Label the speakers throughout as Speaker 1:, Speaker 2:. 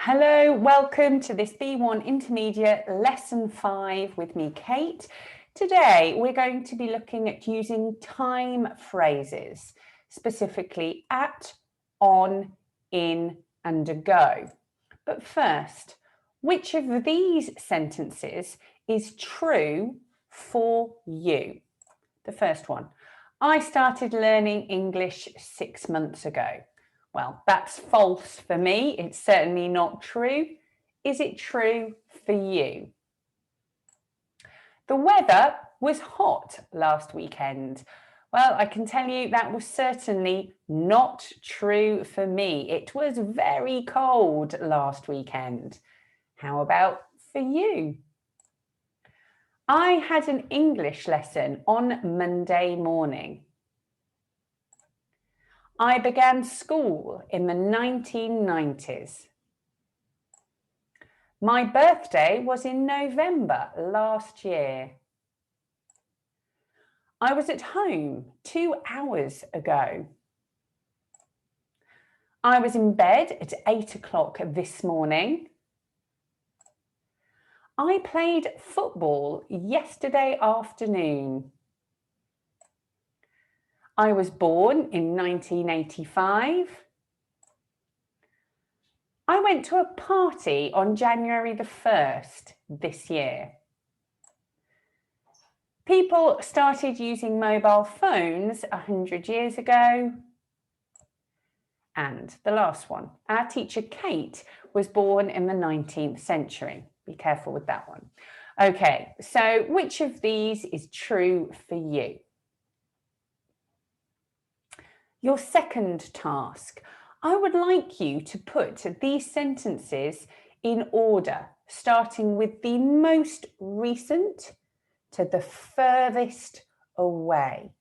Speaker 1: Hello, welcome to this B1 Intermediate Lesson 5 with me, Kate. Today, we're going to be looking at using time phrases, specifically at, on, in, and ago. But first, which of these sentences is true for you? The first one, I started learning English 6 months ago. Well, that's false for me. It's certainly not true. Is it true for you? The weather was hot last weekend. Well, I can tell you that was certainly not true for me. It was very cold last weekend. How about for you? I had an English lesson on Monday morning. I began school in the 1990s. My birthday was in November last year. I was at home 2 hours ago. I was in bed at 8 o'clock this morning. I played football yesterday afternoon. I was born in 1985. I went to a party on January the 1st this year. People started using mobile phones 100 years ago. And the last one, our teacher Kate was born in the 19th century. Be careful with that one. Okay, so which of these is true for you? Your second task, I would like you to put these sentences in order, starting with the most recent to the furthest away.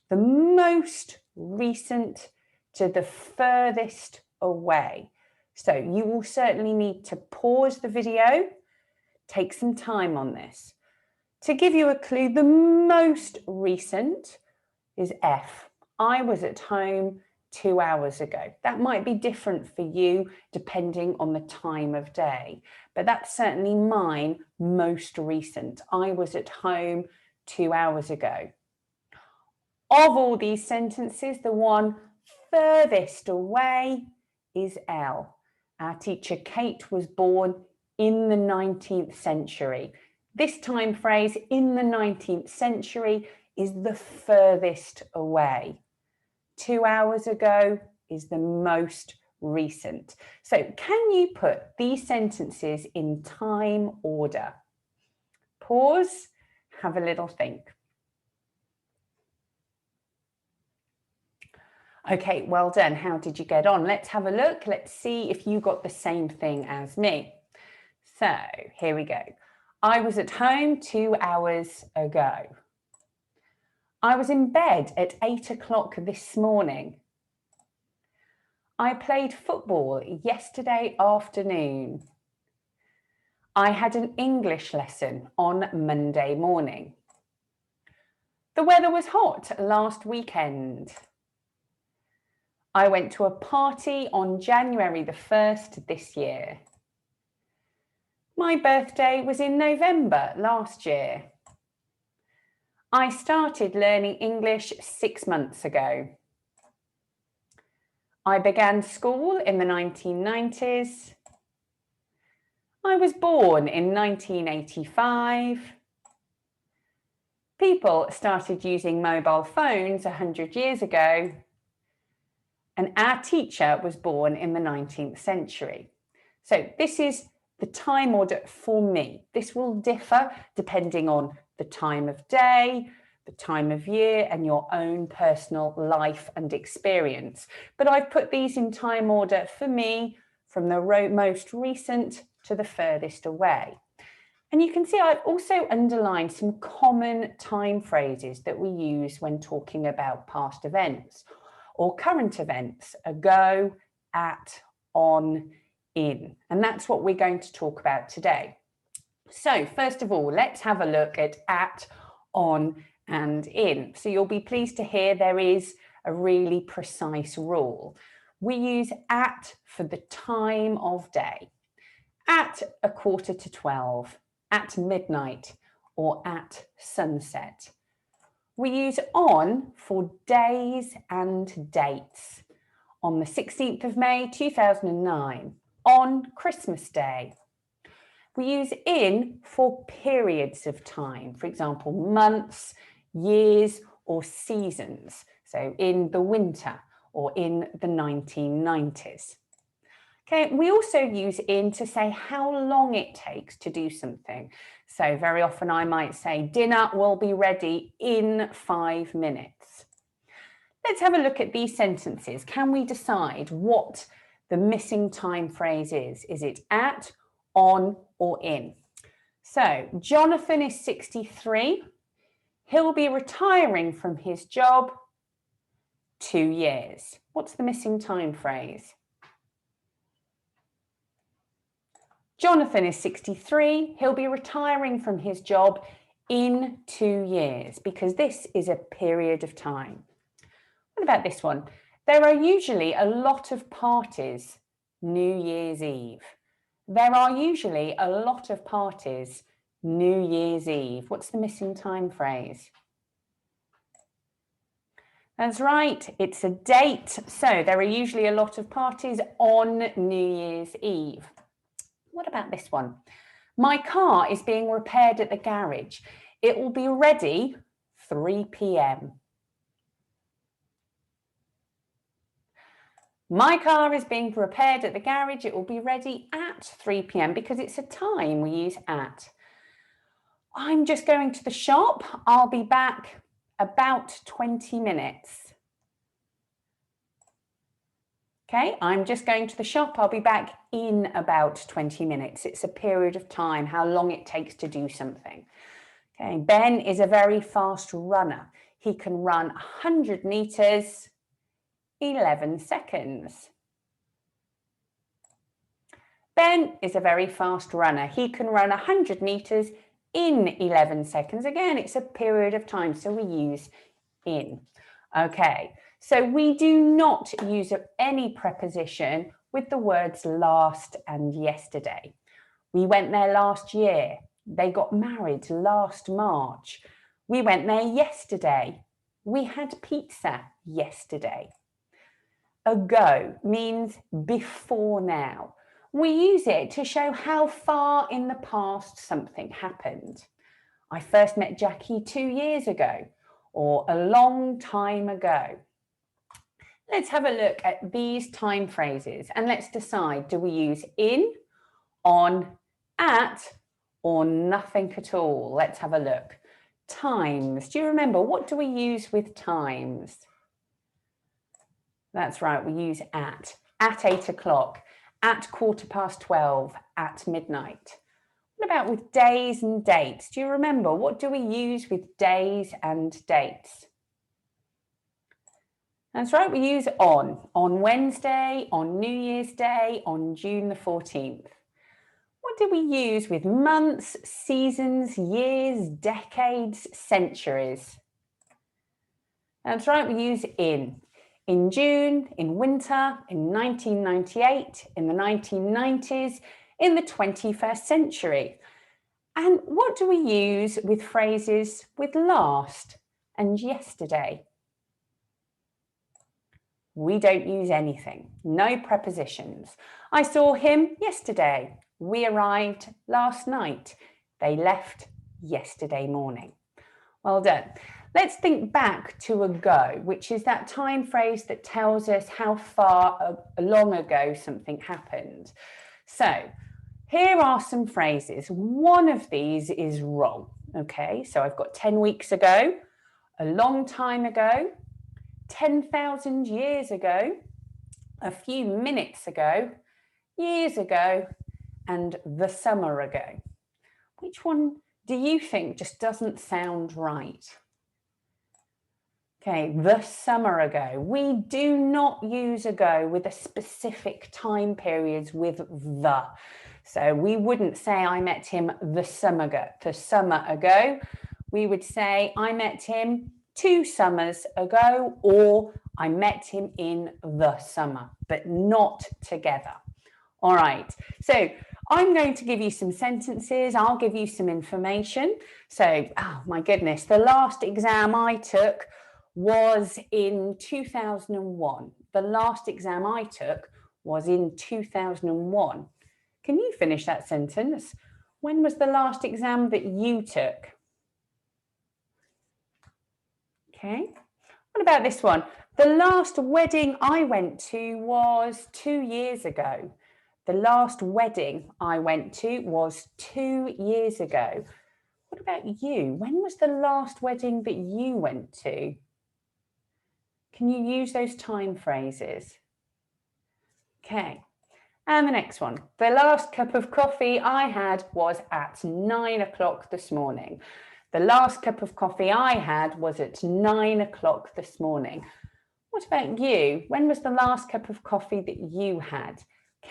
Speaker 1: The most recent to the furthest away. So you will certainly need to pause the video, take some time on this. To give you a clue, the most recent is F. I was at home 2 hours ago. That might be different for you depending on the time of day, but that's certainly mine most recent. I was at home 2 hours ago. Of all these sentences, the one furthest away is L. Our teacher Kate was born in the 19th century. This time phrase, in the 19th century, is the furthest away. 2 hours ago is the most recent. So can you put these sentences in time order? Pause, have a little think. Okay, well done. How did you get on? Let's have a look. Let's see if you got the same thing as me. So here we go. I was at home 2 hours ago. I was in bed at 8 o'clock this morning. I played football yesterday afternoon. I had an English lesson on Monday morning. The weather was hot last weekend. I went to a party on January the 1st this year. My birthday was in November last year. I started learning English 6 months ago. I began school in the 1990s. I was born in 1985. People started using mobile phones 100 years ago. And our teacher was born in the 19th century. So this is the time order for me. This will differ depending on the time of day, the time of year, and your own personal life and experience. But I've put these in time order for me from the most recent to the furthest away. And you can see I've also underlined some common time phrases that we use when talking about past events or current events: ago, at, on, in. And that's what we're going to talk about today. So first of all, let's have a look at, on, and in. So you'll be pleased to hear there is a really precise rule. We use at for the time of day. at 11:45, at midnight, or at sunset. We use on for days and dates. On the 16th of May 2009, on Christmas Day. We use in for periods of time, for example, months, years, or seasons. So in the winter or in the 1990s. Okay, we also use in to say how long it takes to do something. So very often I might say dinner will be ready in 5 minutes. Let's have a look at these sentences. Can we decide what the missing time phrase is? Is it at, on, or in? So Jonathan is 63. He'll be retiring from his job 2 years. What's the missing time phrase? Jonathan is 63. He'll be retiring from his job in 2 years because this is a period of time. What about this one? There are usually a lot of parties New Year's Eve. There are usually a lot of parties New Year's Eve. What's the missing time phrase? That's right, it's a date. So there are usually a lot of parties on New Year's Eve. What about this one? My car is being repaired at the garage. It will be ready 3 p.m. My car is being repaired at the garage. It will be ready at 3 p.m. because it's a time we use at. I'm just going to the shop. I'll be back about 20 minutes. Okay, I'm just going to the shop. I'll be back in about 20 minutes. It's a period of time, how long it takes to do something. Okay, Ben is a very fast runner. He can run 100 meters, 11 seconds. Ben is a very fast runner. He can run 100 meters in 11 seconds. Again, it's a period of time, so we use in. Okay, so we do not use any preposition with the words last and yesterday. We went there last year. They got married last March. We went there yesterday. We had pizza yesterday. Ago means before now. We use it to show how far in the past something happened. I first met Jackie 2 years ago, or a long time ago. Let's have a look at these time phrases and let's decide, do we use in, on, at, or nothing at all? Let's have a look. Times. Do you remember, what do we use with times? That's right, we use at 8 o'clock, at 12:15, at midnight. What about with days and dates? Do you remember, what do we use with days and dates? That's right, we use on Wednesday, on New Year's Day, on June the 14th. What do we use with months, seasons, years, decades, centuries? That's right, we use in June, in winter, in 1998, in the 1990s, in the 21st century. And what do we use with phrases with last and yesterday? We don't use anything, no prepositions. I saw him yesterday. We arrived last night. They left yesterday morning. Well done. Let's think back to ago, which is that time phrase that tells us how far long ago something happened. So here are some phrases. One of these is wrong. Okay, so I've got 10 weeks ago, a long time ago, 10,000 years ago, a few minutes ago, years ago, and the summer ago. Which one do you think just doesn't sound right? Okay, the summer ago. We do not use ago with a specific time periods with the. So we wouldn't say I met him the summer ago. We would say I met him 2 summers ago, or I met him in the summer, but not together. All right, so I'm going to give you some sentences. I'll give you some information. So, oh my goodness, the last exam I took was in 2001. The last exam I took was in 2001. Can you finish that sentence? When was the last exam that you took? Okay. What about this one? The last wedding I went to was 2 years ago. The last wedding I went to was 2 years ago. What about you? When was the last wedding that you went to? Can you use those time phrases? Okay. And the next one. The last cup of coffee I had was at 9 o'clock this morning. The last cup of coffee I had was at 9 o'clock this morning. What about you? When was the last cup of coffee that you had?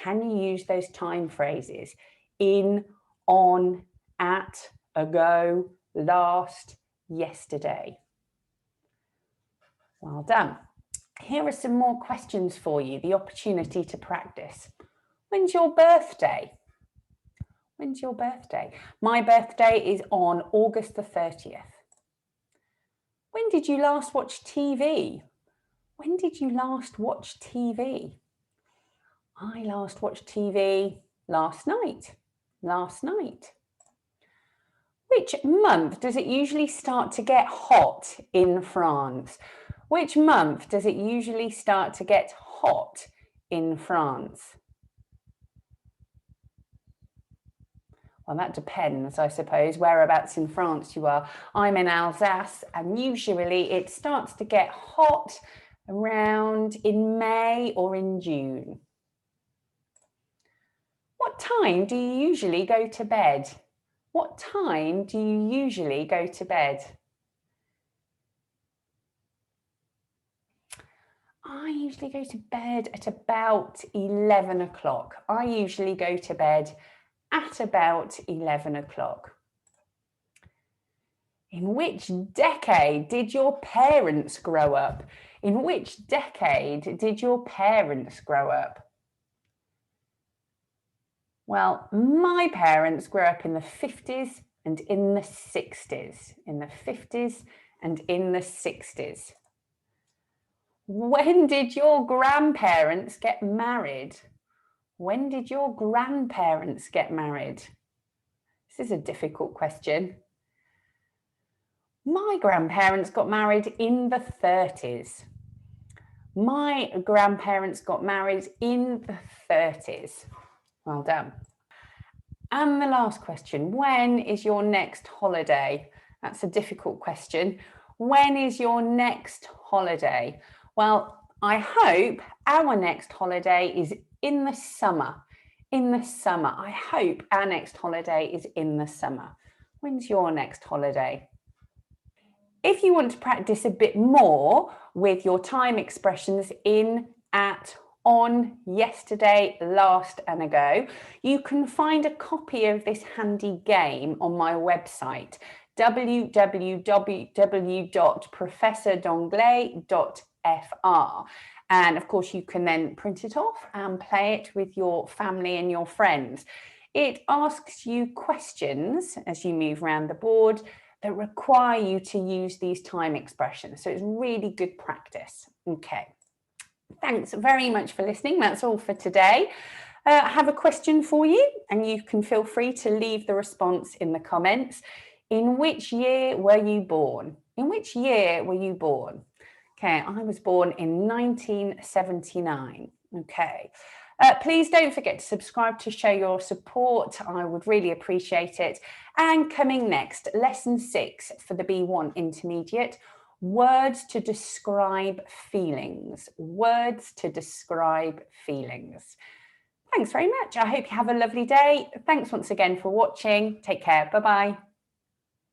Speaker 1: Can you use those time phrases? In, on, at, ago, last, yesterday. Well done. Here are some more questions for you, the opportunity to practice. When's your birthday? When's your birthday? My birthday is on August the 30th. When did you last watch TV? When did you last watch TV? I last watched TV last night. Last night. Which month does it usually start to get hot in France? Which month does it usually start to get hot in France? Well, that depends, I suppose, whereabouts in France you are. I'm in Alsace, and usually it starts to get hot around in May or in June. What time do you usually go to bed? What time do you usually go to bed? I usually go to bed at about 11 o'clock. I usually go to bed at about 11 o'clock. In which decade did your parents grow up? In which decade did your parents grow up? Well, my parents grew up in the 50s and in the 60s. In the 50s and in the 60s. When did your grandparents get married? When did your grandparents get married? This is a difficult question. My grandparents got married in the 30s. My grandparents got married in the 30s. Well done. And the last question, when is your next holiday? That's a difficult question. When is your next holiday? Well, I hope our next holiday is in the summer. In the summer. I hope our next holiday is in the summer. When's your next holiday? If you want to practice a bit more with your time expressions in, at, on, yesterday, last and ago, you can find a copy of this handy game on my website, www.professord'anglais.fr. And of course, you can then print it off and play it with your family and your friends. It asks you questions as you move around the board that require you to use these time expressions. So it's really good practice. Okay. Thanks very much for listening. That's all for today. I have a question for you, and you can feel free to leave the response in the comments. In which year were you born? In which year were you born? Okay, I was born in 1979. Okay. Please don't forget to subscribe to show your support. I would really appreciate it. And coming next, lesson 6 for the B1 intermediate, words to describe feelings. Words to describe feelings. Thanks very much. I hope you have a lovely day. Thanks once again for watching. Take care. Bye-bye.